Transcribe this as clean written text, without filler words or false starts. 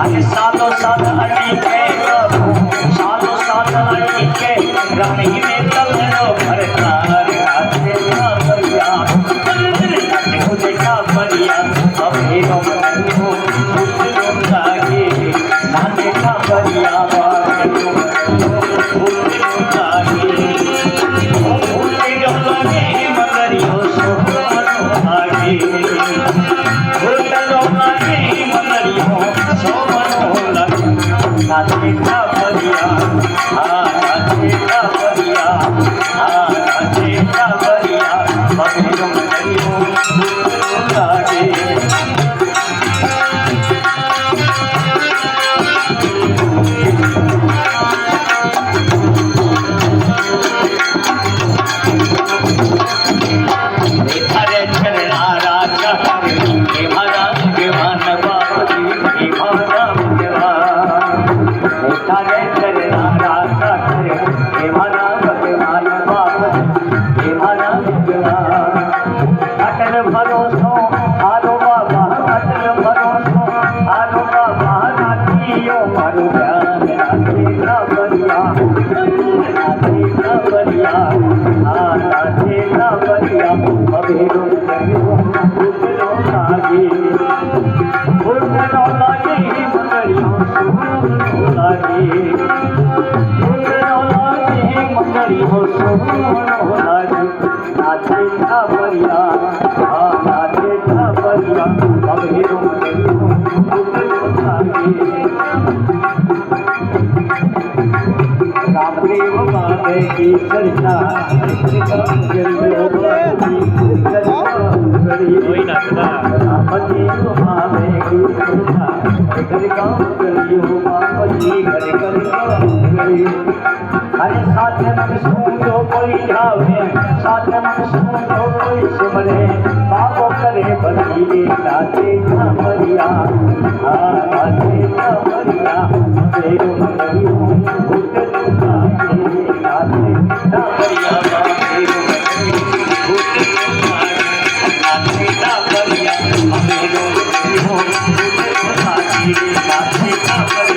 અને સાતો સાત અડી કે સાતો સાત અડી કે રમીને તલનો ભરતા હાથે કાવરિયા મુझे कावरिया अभी नो मनो मुझे लागे नाचे कावरिया मुझे लागे मगरियो सोमनो लागे मगरियो सोमनो लागे नाचे कावरिया नाचे कावरिया नाचे कावरिया अभी नो मगरियो लागे हरे चरणा राजा हे महाराज भगवान बाबू हे महाराज भगवान हरे चरणा राजा हे महाराज भगवान बाबू हे महाराज भगवान अटल भरोसो आलो बाबा अटल भरोसो आलो बाबा नाथियो मारो ध्यान नाथे कावरिया नाथे कावरिया नाथे कावरिया अभेरो उठलो लागे मगरियो सुनो लागे उठलो लागे मगरियो सुनो लागे नाथे कावरिया नाथे कावरिया अभेरो उठलो लागे रामदेव बाबे की चर्चा कोई नाचता रामदेव बाबे की चर्चा घर गाँव गलियो बाबा जी घर घर अरे साथ मन सुनो कोई जावे साथ मन सुनो कोई सिमरे बाबो करे बंदी नाचे कावरिया नाचे कावरिया तेरो मगरियो उठलो लागे नाचे कावरिया तेरो मगरियो उठलो लागे नाचे कावरिया तेरो मगरियो उठलो लागे नाचे कावरिया